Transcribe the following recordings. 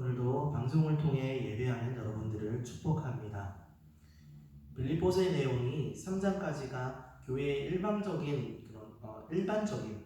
오늘도 방송을 통해 예배하는 여러분들을 축복합니다. 빌립보서의 내용이 3장까지가 교회의 일반적인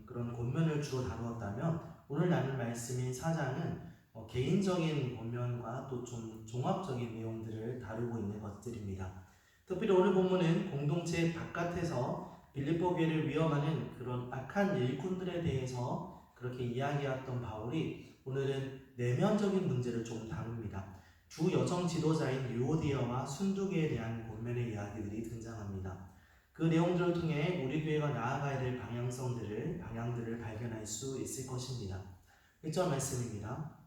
그런 권면을 주로 다루었다면 오늘 나눌 말씀인 4장은 개인적인 권면과 또 좀 종합적인 내용들을 다루고 있는 것들입니다. 특별히 오늘 본문은 공동체 바깥에서 빌립보 교회를 위협하는 그런 악한 일꾼들에 대해서 그렇게 이야기했던 바울이 오늘은 내면적인 문제를 좀 다룹니다. 주 여성 지도자인 유오디아와 순두계에 대한 권면의 이야기들이 등장합니다. 그 내용들을 통해 우리 교회가 나아가야 될 방향들을 발견할 수 있을 것입니다. 1절 말씀입니다.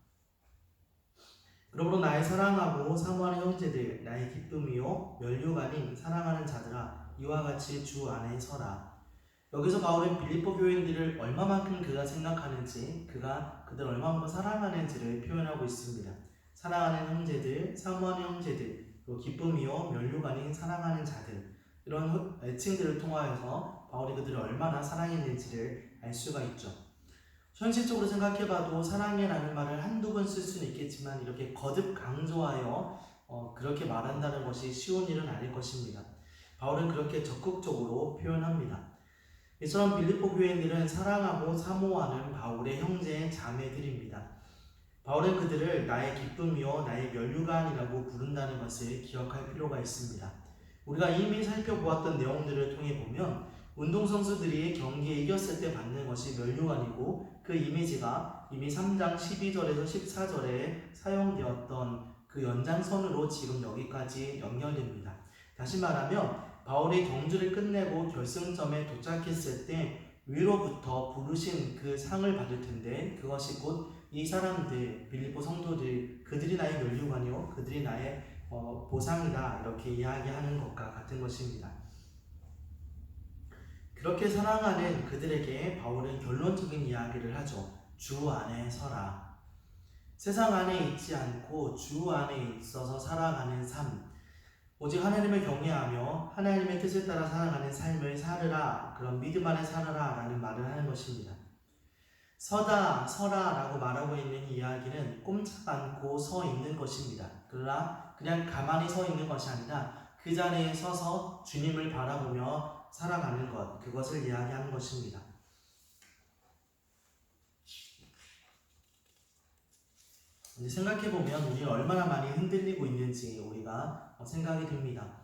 그러므로 나의 사랑하고 사모하는 형제들, 나의 기쁨이요 멸육 아닌 사랑하는 자들아, 이와 같이 주 안에 서라. 여기서 바울은 빌립보 교인들을 얼마만큼 그가 생각하는지, 그가 그들 얼마만큼 사랑하는지를 표현하고 있습니다. 사랑하는 형제들, 사모하는 형제들, 또 기쁨이요 멸육 아닌 사랑하는 자들, 이런 애칭들을 통하여서 바울이 그들을 얼마나 사랑했는지를 알 수가 있죠. 현실적으로 생각해봐도 사랑해라는 말을 한두 번 쓸 수는 있겠지만 이렇게 거듭 강조하여 그렇게 말한다는 것이 쉬운 일은 아닐 것입니다. 바울은 그렇게 적극적으로 표현합니다. 이처럼 빌립보 교인들은 사랑하고 사모하는 바울의 형제 자매들입니다. 바울은 그들을 나의 기쁨이요 나의 멸류관이라고 부른다는 것을 기억할 필요가 있습니다. 우리가 이미 살펴보았던 내용들을 통해 보면 운동선수들이 경기에 이겼을 때 받는 것이 멸류관이고 그 이미지가 이미 3장 12절에서 14절에 사용되었던 그 연장선으로 지금 여기까지 연결됩니다. 다시 말하면 바울이 경주를 끝내고 결승점에 도착했을 때 위로부터 부르신 그 상을 받을 텐데 그것이 곧 이 사람들, 빌립보 성도들, 그들이 나의 멸류관이요 그들이 나의 보상이다 이렇게 이야기하는 것과 같은 것입니다. 그렇게 사랑하는 그들에게 바울은 결론적인 이야기를 하죠. 주 안에 서라. 세상 안에 있지 않고 주 안에 있어서 살아가는 삶, 오직 하나님을 경외하며 하나님의 뜻을 따라 살아가는 삶을 살으라, 그런 믿음 안에 살아라 라는 말을 하는 것입니다. 서다, 서라 라고 말하고 있는 이야기는 꼼짝 않고 서 있는 것입니다. 그러나 그냥 가만히 서 있는 것이 아니라 그 자리에 서서 주님을 바라보며 살아가는 것, 그것을 이야기하는 것입니다. 이제 생각해보면 우리는 얼마나 많이 흔들리고 있는지 우리가 생각이 듭니다.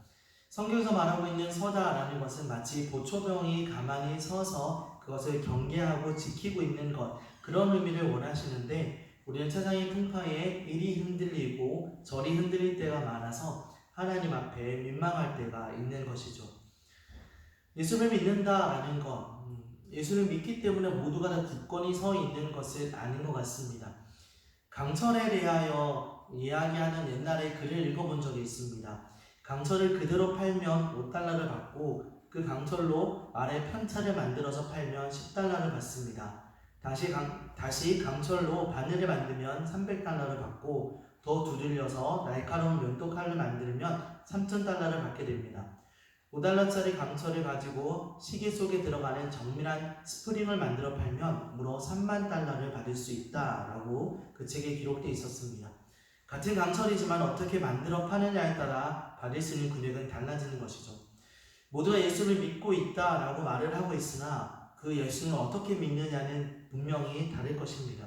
성경에서 말하고 있는 서다라는 것은 마치 보초병이 가만히 서서 그것을 경계하고 지키고 있는 것, 그런 의미를 원하시는데 우리는 세상의 풍파에 이리 흔들리고 저리 흔들릴 때가 많아서 하나님 앞에 민망할 때가 있는 것이죠. 예수를 믿는다라는 것, 예수를 믿기 때문에 모두가 다 굳건히 서 있는 것을 아는 것 같습니다. 강철에 대하여 이야기하는 옛날에 글을 읽어본 적이 있습니다. 강철을 그대로 팔면 5달러를 받고 그 강철로 말의 편차를 만들어서 팔면 10달러를 받습니다. 다시 강철로 바늘을 만들면 300달러를 받고 더 두들려서 날카로운 면도칼을 만들면 3000달러를 받게 됩니다. 5달러짜리 강철을 가지고 시계 속에 들어가는 정밀한 스프링을 만들어 팔면 무려 3만 달러를 받을 수 있다라고 그 책에 기록되어 있었습니다. 같은 강철이지만 어떻게 만들어 파느냐에 따라 받을 수 있는 금액은 달라지는 것이죠. 모두가 예수를 믿고 있다라고 말을 하고 있으나 그 예수는 어떻게 믿느냐는 분명히 다를 것입니다.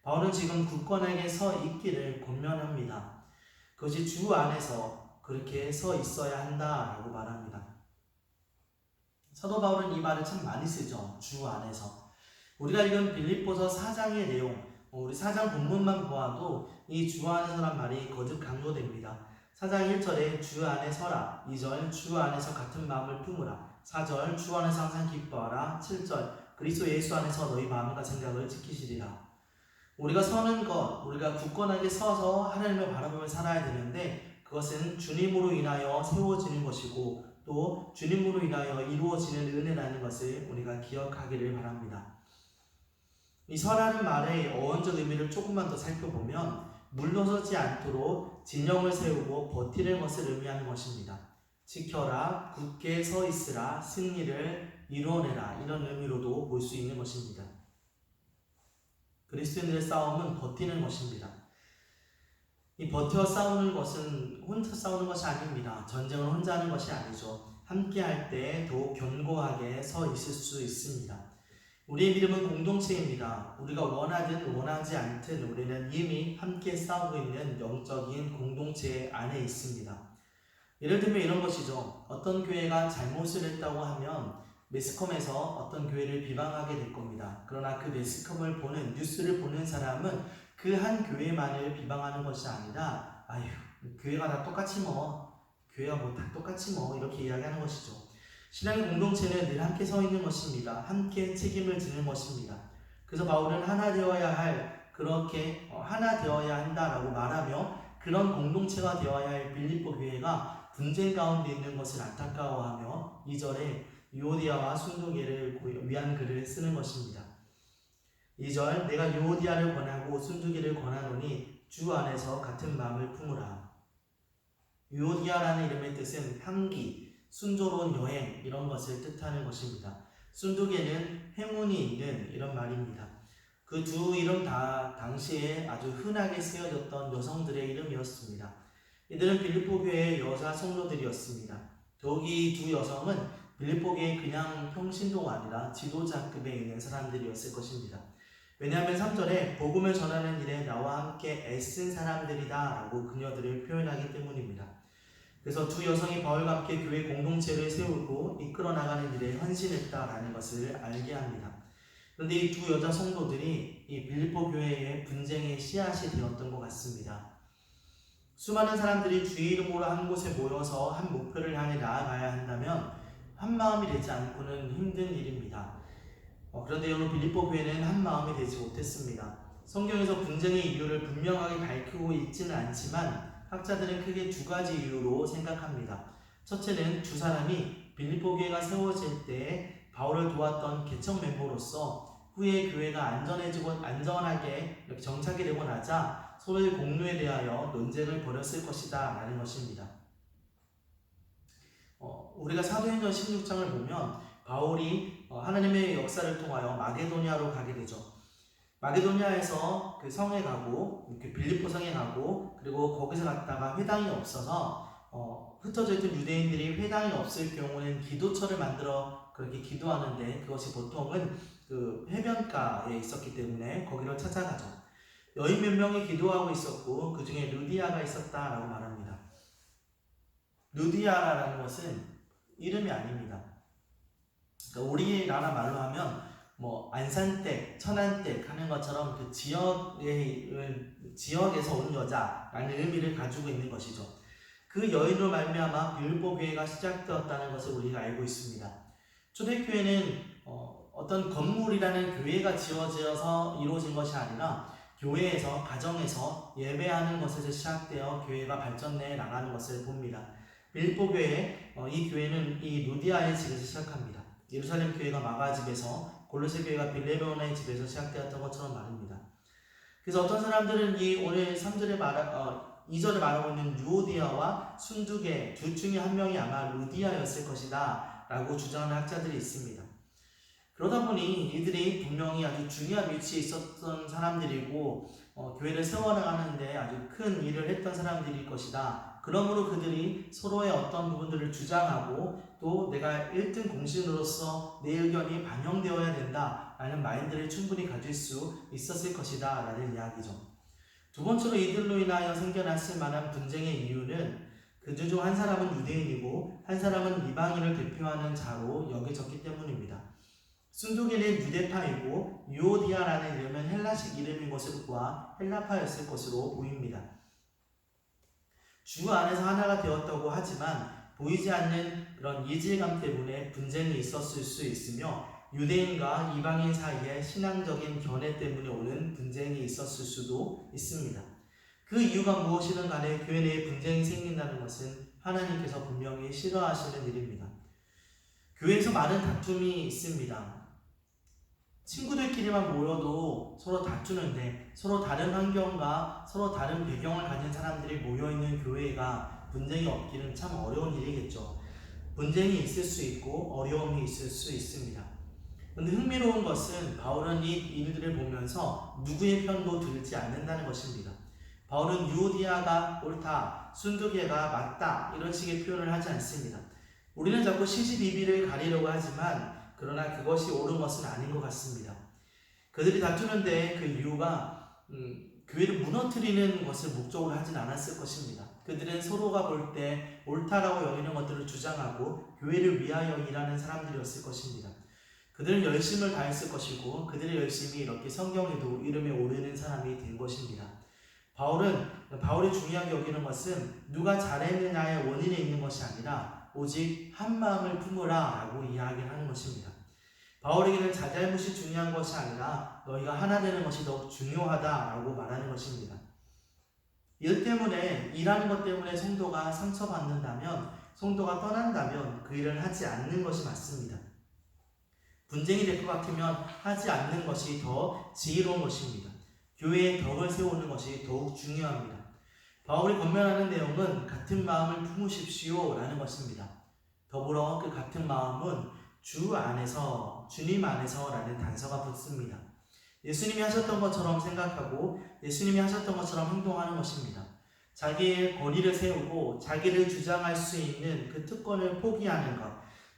바울은 지금 굳건하게 서 있기를 권면합니다. 그것이 주 안에서 그렇게 서 있어야 한다라고 말합니다. 사도 바울은 이 말을 참 많이 쓰죠. 주 안에서. 우리가 읽은 빌립보서 4장의 내용, 우리 4장 본문만 보아도 이 주 안에서란 말이 거듭 강조됩니다. 4장 1절에 주 안에 서라, 2절 주 안에서 같은 마음을 품으라, 4절 주 안에서 항상 기뻐하라, 7절 그리스도 예수 안에서 너희 마음과 생각을 지키시리라. 우리가 서는 것, 우리가 굳건하게 서서 하나님을 바라보며 살아야 되는데 그것은 주님으로 인하여 세워지는 것이고 또 주님으로 인하여 이루어지는 은혜라는 것을 우리가 기억하기를 바랍니다. 이 서라는 말의 어원적 의미를 조금만 더 살펴보면 물러서지 않도록 진영을 세우고 버티는 것을 의미하는 것입니다. 지켜라, 굳게 서 있으라, 승리를 이뤄내라, 이런 의미로도 볼 수 있는 것입니다. 그리스도인들의 싸움은 버티는 것입니다. 이 버텨 싸우는 것은 혼자 싸우는 것이 아닙니다. 전쟁을 혼자 하는 것이 아니죠. 함께 할 때 더욱 견고하게 서 있을 수 있습니다. 우리의 믿음은 공동체입니다. 우리가 원하든 원하지 않든 우리는 이미 함께 싸우고 있는 영적인 공동체 안에 있습니다. 예를 들면 이런 것이죠. 어떤 교회가 잘못을 했다고 하면 매스컴에서 어떤 교회를 비방하게 될 겁니다. 그러나 그 매스컴을 보는, 뉴스를 보는 사람은 그 한 교회만을 비방하는 것이 아니라 아휴, 교회가 다 똑같이 교회가 다 똑같이 이렇게 이야기하는 것이죠. 신앙의 공동체는 늘 함께 서 있는 것입니다. 함께 책임을 지는 것입니다. 그래서 바울은 하나 되어야 할, 그렇게 하나 되어야 한다라고 말하며 그런 공동체가 되어야 할 빌립보 교회가 분쟁 가운데 있는 것을 안타까워하며 2절에 유오디아와 순두계를 위한 글을 쓰는 것입니다. 2절, 내가 유오디아를 권하고 순두계를 권하노니 주 안에서 같은 마음을 품으라. 유오디아라는 이름의 뜻은 향기, 순조로운 여행 이런 것을 뜻하는 것입니다. 순두계는 행운이 있는 이런 말입니다. 그 두 이름 다 당시에 아주 흔하게 쓰여졌던 여성들의 이름이었습니다. 이들은 빌립보 교회의 여자 성도들이었습니다. 더욱이 두 여성은 빌립보 교회의 그냥 평신도가 아니라 지도자급에 있는 사람들이었을 것입니다. 왜냐하면 3절에 복음을 전하는 일에 나와 함께 애쓴 사람들이다 라고 그녀들을 표현하기 때문입니다. 그래서 두 여성이 바울과 함께 교회 공동체를 세우고 이끌어 나가는 일에 헌신했다라는 것을 알게 합니다. 그런데 이 두 여자 성도들이 이 빌립보 교회의 분쟁의 씨앗이 되었던 것 같습니다. 수많은 사람들이 주의 이름으로 한 곳에 모여서 한 목표를 향해 나아가야 한다면 한 마음이 되지 않고는 힘든 일입니다. 그런데 여러분, 빌립보 교회는 한 마음이 되지 못했습니다. 성경에서 분쟁의 이유를 분명하게 밝히고 있지는 않지만 학자들은 크게 두 가지 이유로 생각합니다. 첫째는 두 사람이 빌립보 교회가 세워질 때 바울을 도왔던 개척 멤버로서 후에 교회가 안전하게 이렇게 정착이 되고 나자 서로의 공로에 대하여 논쟁을 벌였을 것이다 라는 것입니다. 우리가 사도행전 16장을 보면 바울이 하나님의 역사를 통하여 마게도니아로 가게 되죠. 마게도니아에서 그 성에 가고 빌립보 성에 가고 그리고 거기서 갔다가 회당이 없어서 흩어져 있던 유대인들이 회당이 없을 경우는 기도처를 만들어 그렇게 기도하는데 그것이 보통은 그 해변가에 있었기 때문에 거기를 찾아가죠. 여인 몇 명이 기도하고 있었고 그 중에 루디아가 있었다라고 말합니다. 루디아라는 것은 이름이 아닙니다. 그러니까 우리나라 말로 하면 안산댁, 천안댁 하는 것처럼 그 지역에서 온 여자라는 의미를 가지고 있는 것이죠. 그 여인으로 말미암아 빌립보 교회가 시작되었다는 것을 우리가 알고 있습니다. 초대교회는 어떤 건물이라는 교회가 지어져서 이루어진 것이 아니라 교회에서, 가정에서 예배하는 것에서 시작되어 교회가 발전해 나가는 것을 봅니다. 빌립보 교회, 이 교회는 이 루디아의 집에서 시작합니다. 예루살렘 교회가 마가 집에서, 골로새 교회가 빌레몬의 집에서 시작되었던 것처럼 말입니다. 그래서 어떤 사람들은 이 오늘 2절에 말하고 있는 유오디아와 순두계 둘 중에 한 명이 아마 루디아였을 것이다 라고 주장하는 학자들이 있습니다. 그러다 보니 이들이 분명히 아주 중요한 위치에 있었던 사람들이고 교회를 세워나가는데 아주 큰 일을 했던 사람들일 것이다. 그러므로 그들이 서로의 어떤 부분들을 주장하고 또 내가 1등 공신으로서 내 의견이 반영되어야 된다 라는 마인드를 충분히 가질 수 있었을 것이다 라는 이야기죠. 두 번째로 이들로 인하여 생겨났을 만한 분쟁의 이유는 그들 중 한 사람은 유대인이고 한 사람은 이방인을 대표하는 자로 여겨졌기 때문입니다. 순두계는 유대파이고 유오디아라는 이름은 헬라식 이름인 것과 헬라파였을 것으로 보입니다. 주 안에서 하나가 되었다고 하지만 보이지 않는 그런 이질감 때문에 분쟁이 있었을 수 있으며 유대인과 이방인 사이에 신앙적인 견해 때문에 오는 분쟁이 있었을 수도 있습니다. 그 이유가 무엇이든 간에 교회 내에 분쟁이 생긴다는 것은 하나님께서 분명히 싫어하시는 일입니다. 교회에서 많은 다툼이 있습니다. 친구들끼리만 모여도 서로 다투는데 서로 다른 환경과 서로 다른 배경을 가진 사람들이 모여있는 교회가 분쟁이 없기는 참 어려운 일이겠죠. 분쟁이 있을 수 있고 어려움이 있을 수 있습니다. 그런데 흥미로운 것은 바울은 이 일들을 보면서 누구의 편도 들지 않는다는 것입니다. 바울은 유오디아가 옳다, 순두개가 맞다 이런 식의 표현을 하지 않습니다. 우리는 자꾸 시시비비를 가리려고 하지만 그러나 그것이 옳은 것은 아닌 것 같습니다. 그들이 다투는데 그 이유가 교회를 무너뜨리는 것을 목적으로 하진 않았을 것입니다. 그들은 서로가 볼 때 옳다라고 여기는 것들을 주장하고 교회를 위하여 일하는 사람들이었을 것입니다. 그들은 열심을 다했을 것이고 그들의 열심이 이렇게 성경에도 이름에 오르는 사람이 된 것입니다. 바울이 중요하게 여기는 것은 누가 잘했느냐의 원인에 있는 것이 아니라 오직 한 마음을 품으라 라고 이야기를 하는 것입니다. 바울에게는 자잘못이 중요한 것이 아니라 너희가 하나 되는 것이 더욱 중요하다라고 말하는 것입니다. 일 때문에, 일하는 것 때문에 성도가 상처받는다면, 성도가 떠난다면 그 일을 하지 않는 것이 맞습니다. 분쟁이 될 것 같으면 하지 않는 것이 더 지혜로운 것입니다. 교회의 덕을 세우는 것이 더욱 중요합니다. 바울이 권면하는 내용은 같은 마음을 품으십시오 라는 것입니다. 더불어 그 같은 마음은 주 안에서, 주님 안에서 라는 단서가 붙습니다. 예수님이 하셨던 것처럼 생각하고 예수님이 하셨던 것처럼 행동하는 것입니다. 자기의 권위를 세우고 자기를 주장할 수 있는 그 특권을 포기하는 것,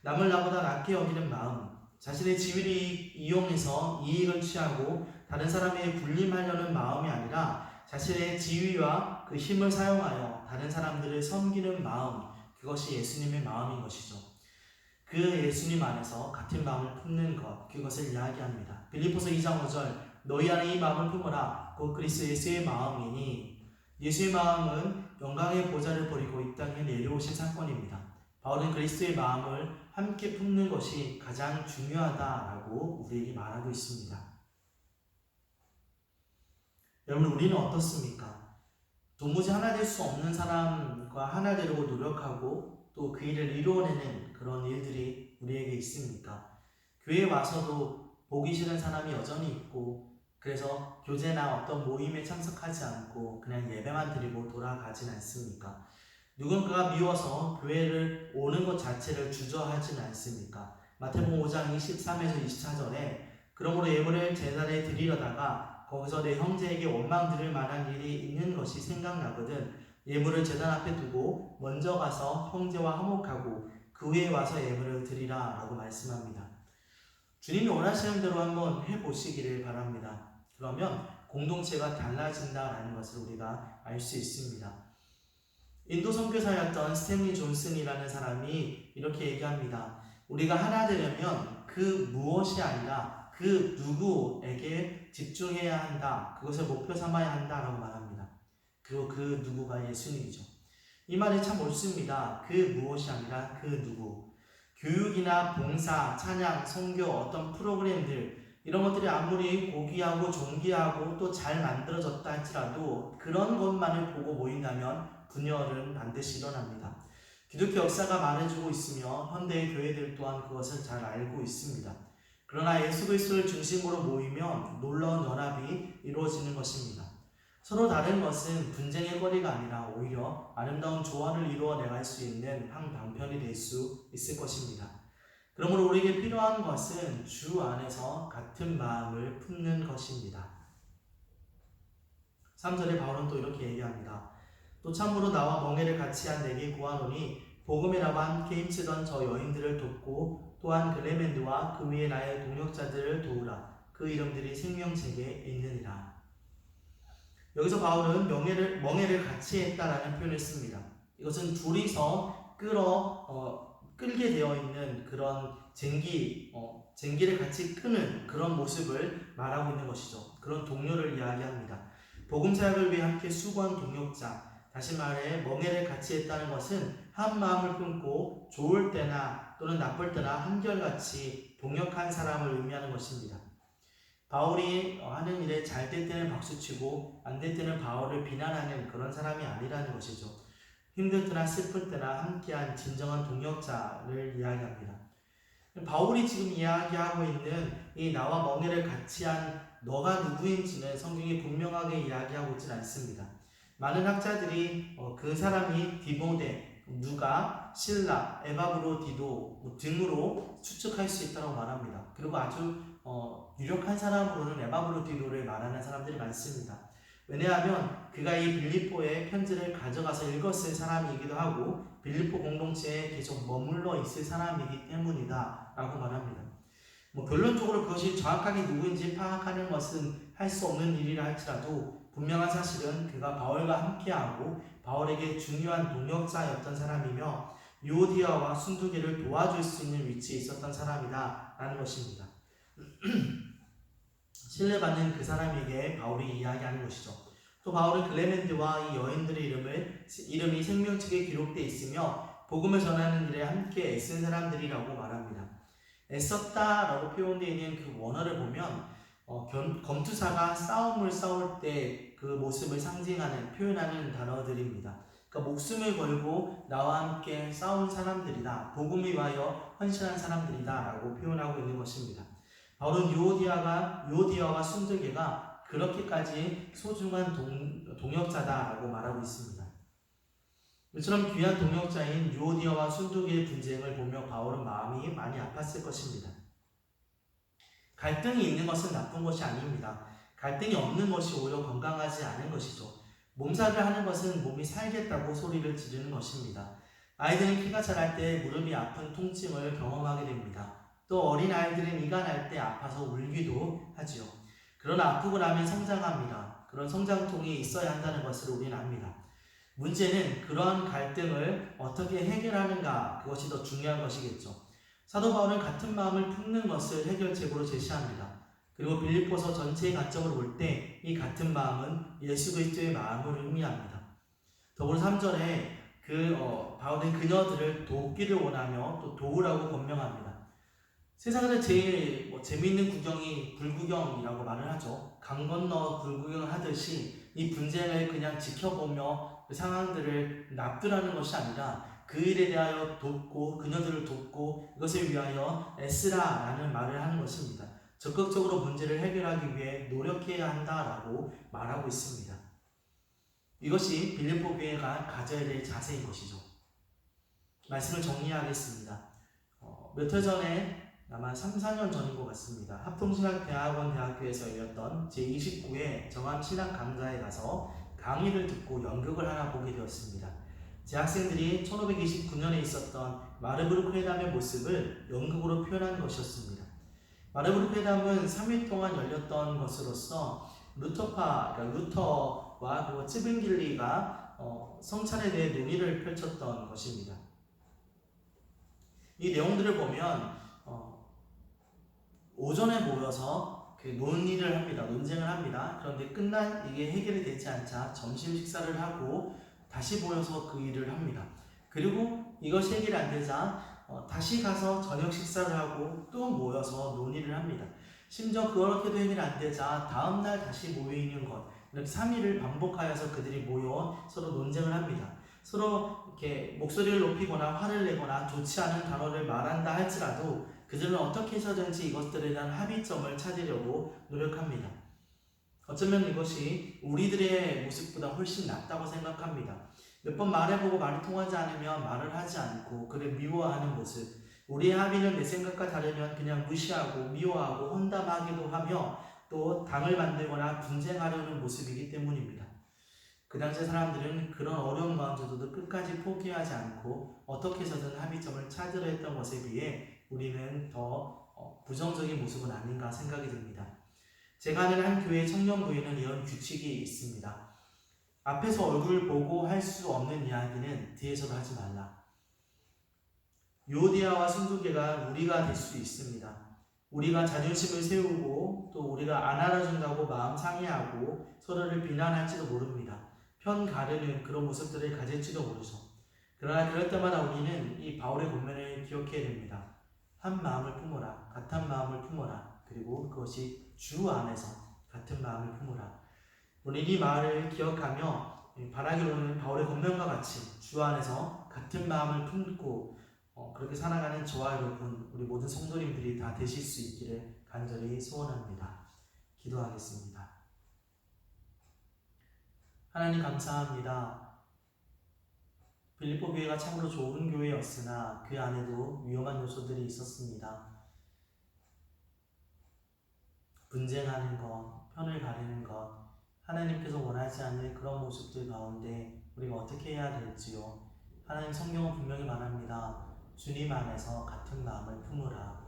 남을 나보다 낫게 여기는 마음, 자신의 지위를 이용해서 이익을 취하고 다른 사람에게 군림하려는 마음이 아니라 자신의 지위와 그 힘을 사용하여 다른 사람들을 섬기는 마음, 그것이 예수님의 마음인 것이죠. 그 예수님 안에서 같은 마음을 품는 것, 그것을 이야기합니다. 빌립보서 2장 5절, 너희 안에 이 마음을 품으라. 곧 그리스도 예수의 마음이니. 예수의 마음은 영광의 보좌를 버리고 이 땅에 내려오신 사건입니다. 바울은 그리스도의 마음을 함께 품는 것이 가장 중요하다라고 우리에게 말하고 있습니다. 여러분, 우리는 어떻습니까? 도무지 하나 될 수 없는 사람과 하나 되려고 노력하고 또 그 일을 이루어내는 그런 일들이 우리에게 있습니까? 교회에 와서도 보기 싫은 사람이 여전히 있고 그래서 교제나 어떤 모임에 참석하지 않고 그냥 예배만 드리고 돌아가진 않습니까? 누군가가 미워서 교회를 오는 것 자체를 주저하진 않습니까? 마태복음 5장 23에서 24절에 그러므로 예물을 제단에 드리려다가 거기서 내 형제에게 원망 들을 만한 일이 있는 것이 생각나거든 예물을 제단 앞에 두고 먼저 가서 형제와 화목하고 그 후에 와서 예물을 드리라 라고 말씀합니다. 주님이 원하시는 대로 한번 해보시기를 바랍니다. 그러면 공동체가 달라진다라는 것을 우리가 알 수 있습니다. 인도 선교사였던 스탠리 존슨이라는 사람이 이렇게 얘기합니다. 우리가 하나 되려면 그 무엇이 아니라 그 누구에게 집중해야 한다. 그것을 목표 삼아야 한다라고 말합니다. 그리고 그 누구가 예수님이죠. 이 말이 참 옳습니다. 그 무엇이 아니라 그 누구. 교육이나 봉사, 찬양, 선교, 어떤 프로그램들 이런 것들이 아무리 고귀하고 존귀하고 또 잘 만들어졌다 할지라도 그런 것만을 보고 모인다면 분열은 반드시 일어납니다. 기독교 역사가 말해주고 있으며 현대의 교회들 또한 그것을 잘 알고 있습니다. 그러나 예수 그리스도를 중심으로 모이면 놀라운 연합이 이루어지는 것입니다. 서로 다른 것은 분쟁의 거리가 아니라 오히려 아름다운 조화를 이루어내갈 수 있는 한 방편이 될 수 있을 것입니다. 그러므로 우리에게 필요한 것은 주 안에서 같은 마음을 품는 것입니다. 3절에 바울은 또 이렇게 얘기합니다. 또 참으로 나와 멍에를 같이 한 내게 구하노니 복음의 나와 함께 힘쓰던 저 여인들을 돕고 또한 글레멘드와 그 위에 나의 동역자들을 도우라. 그 이름들이 생명책에 있느니라. 여기서 바울은 멍에를 같이 했다라는 표현을 씁니다. 이것은 둘이서 끌게 되어 있는 그런 쟁기를 같이 끄는 그런 모습을 말하고 있는 것이죠. 그런 동료를 이야기합니다. 복음 사역을 위해 함께 수고한 동역자, 다시 말해 멍에를 같이 했다는 것은 한 마음을 품고 좋을 때나 또는 나쁠 때나 한결같이 동역한 사람을 의미하는 것입니다. 바울이 하는 일에 잘 될 때는 박수치고 안 될 때는 바울을 비난하는 그런 사람이 아니라는 것이죠. 힘들 때나 슬플 때나 함께한 진정한 동역자를 이야기합니다. 바울이 지금 이야기하고 있는 이 나와 멍에를 같이 한 너가 누구인지는 성경이 분명하게 이야기하고 있지는 않습니다. 많은 학자들이 그 사람이 디모데, 누가, 실라, 에바브로디도 등으로 추측할 수 있다고 말합니다. 그리고 아주 유력한 사람으로는 에바브로디도를 말하는 사람들이 많습니다. 왜냐하면 그가 이 빌립보의 편지를 가져가서 읽었을 사람이기도 하고 빌립보 공동체에 계속 머물러 있을 사람이기 때문이다 라고 말합니다. 결론적으로 그것이 정확하게 누구인지 파악하는 것은 할 수 없는 일이라 할지라도 분명한 사실은 그가 바울과 함께하고 바울에게 중요한 동역자였던 사람이며 유오디아와 순두계를 도와줄 수 있는 위치에 있었던 사람이다 라는 것입니다. 신뢰받는 그 사람에게 바울이 이야기하는 것이죠. 또 바울은 글레멘드와 이 여인들의 이름이 생명책에 기록되어 있으며 복음을 전하는 일에 함께 애쓴 사람들이라고 말합니다. 애썼다라고 표현되어 있는 그 원어를 보면 검투사가 싸움을 싸울 때 그 모습을 상징하는 표현하는 단어들입니다. 그러니까 목숨을 걸고 나와 함께 싸운 사람들이다, 복음을 위하여 헌신한 사람들이다 라고 표현하고 있는 것입니다. 바울은 유오디아와 순두계가 그렇게까지 소중한 동역자다라고 말하고 있습니다. 이처럼 귀한 동역자인 유오디아와 순두계의 분쟁을 보며 바울은 마음이 많이 아팠을 것입니다. 갈등이 있는 것은 나쁜 것이 아닙니다. 갈등이 없는 것이 오히려 건강하지 않은 것이죠. 몸살을 하는 것은 몸이 살겠다고 소리를 지르는 것입니다. 아이들은 키가 자랄 때 무릎이 아픈 통증을 경험하게 됩니다. 또 어린 아이들은 이가 날 때 아파서 울기도 하지요. 그러나 아프고 나면 성장합니다. 그런 성장통이 있어야 한다는 것을 우리는 압니다. 문제는 그러한 갈등을 어떻게 해결하는가, 그것이 더 중요한 것이겠죠. 사도 바울은 같은 마음을 품는 것을 해결책으로 제시합니다. 그리고 빌립보서 전체의 관점으로 볼 때 이 같은 마음은 예수 그리스도의 마음을 의미합니다. 더불어 3절에 바울은 그녀들을 돕기를 원하며 또 도우라고 권명합니다. 세상에서 제일 재미있는 구경이 불구경이라고 말을 하죠. 강 건너 불구경을 하듯이 이 분쟁을 그냥 지켜보며 그 상황들을 납득하는 것이 아니라 그 일에 대하여 돕고 그녀들을 돕고 이것을 위하여 애쓰라라는 말을 하는 것입니다. 적극적으로 문제를 해결하기 위해 노력해야 한다라고 말하고 있습니다. 이것이 빌립보 교회가 가져야 될 자세인 것이죠. 말씀을 정리하겠습니다. 몇 해 전에 아마 3, 4년 전인 것 같습니다. 합동신학대학원 대학교에서 열렸던 제29회 정암신학 강좌에 가서 강의를 듣고 연극을 하나 보게 되었습니다. 제 학생들이 1529년에 있었던 마르부르크 회담의 모습을 연극으로 표현한 것이었습니다. 마르부르크 회담은 3일 동안 열렸던 것으로서 루터와 그리고 츠빙길리가 성찬에 대해 논의를 펼쳤던 것입니다. 이 내용들을 보면 오전에 모여서 논의를 합니다. 논쟁을 합니다. 그런데 이게 해결이 되지 않자 점심 식사를 하고 다시 모여서 그 일을 합니다. 그리고 이것이 해결이 안 되자 다시 가서 저녁 식사를 하고 또 모여서 논의를 합니다. 심지어 그렇게도 해결이 안 되자 다음날 다시 모이는 것, 이렇게 3일을 반복하여서 그들이 모여 서로 논쟁을 합니다. 서로 이렇게 목소리를 높이거나 화를 내거나 좋지 않은 단어를 말한다 할지라도 그들은 어떻게 해서든지 이것들에 대한 합의점을 찾으려고 노력합니다. 어쩌면 이것이 우리들의 모습보다 훨씬 낫다고 생각합니다. 몇 번 말해보고 말이 통하지 않으면 말을 하지 않고 그를 미워하는 모습, 우리의 합의는 내 생각과 다르면 그냥 무시하고 미워하고 험담하기도 하며 또 당을 만들거나 분쟁하려는 모습이기 때문입니다. 그 당시 사람들은 그런 어려운 가운데서도 끝까지 포기하지 않고 어떻게 해서든 합의점을 찾으려 했던 것에 비해 우리는 더 부정적인 모습은 아닌가 생각이 듭니다. 제가 아는 한 교회 청년부에는 이런 규칙이 있습니다. 앞에서 얼굴 보고 할 수 없는 이야기는 뒤에서도 하지 말라. 유오디아와 순두계가 우리가 될 수 있습니다. 우리가 자존심을 세우고 또 우리가 안 알아준다고 마음 상해하고 서로를 비난할지도 모릅니다. 편 가르는 그런 모습들을 가질지도 모르죠. 그러나 그럴 때마다 우리는 이 바울의 본면을 기억해야 됩니다. 한 마음을 품어라, 같은 마음을 품어라, 그리고 그것이 주 안에서 같은 마음을 품어라. 우리 이 말을 기억하며 바라기로는 바울의 권면과 같이 주 안에서 같은 마음을 품고 그렇게 살아가는 저와 여러분, 우리 모든 성도님들이 다 되실 수 있기를 간절히 소원합니다. 기도하겠습니다. 하나님 감사합니다. 빌립보 교회가 참으로 좋은 교회였으나 그 안에도 위험한 요소들이 있었습니다. 분쟁하는 것, 편을 가르는 것, 하나님께서 원하지 않는 그런 모습들 가운데 우리가 어떻게 해야 될지요. 하나님 성경은 분명히 말합니다. 주님 안에서 같은 마음을 품으라.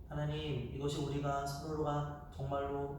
하나님 이것이 우리가 서로가 정말로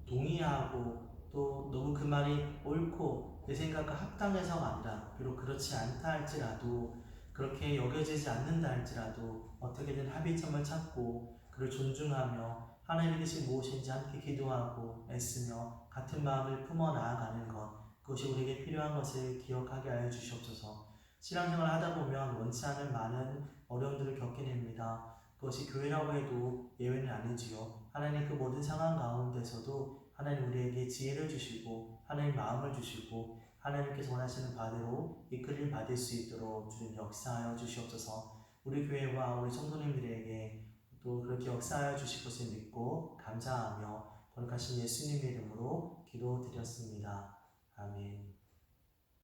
동의하고 또 너무 그 말이 옳고 내 생각과 합당해서가 아니라 비록 그렇지 않다 할지라도 그렇게 여겨지지 않는다 할지라도 어떻게든 합의점을 찾고 그를 존중하며 하나님의 뜻이 무엇인지 함께 기도하고 애쓰며 같은 마음을 품어 나아가는 것 그것이 우리에게 필요한 것을 기억하게 하여 주시옵소서. 신앙생활을 하다 보면 원치 않은 많은 어려움들을 겪게 됩니다. 그것이 교회라고 해도 예외는 아니지요. 하나님 그 모든 상황 가운데서도 하나님 우리에게 지혜를 주시고 하나님 마음을 주시고 하나님께서 원하시는 바대로 이끌림 받을 수 있도록 주님 역사하여 주시옵소서. 우리 교회와 우리 성도님들에게 또 그렇게 역사하여 주실 것을 믿고 감사하며 거룩하신 예수님의 이름으로 기도드렸습니다. 아멘.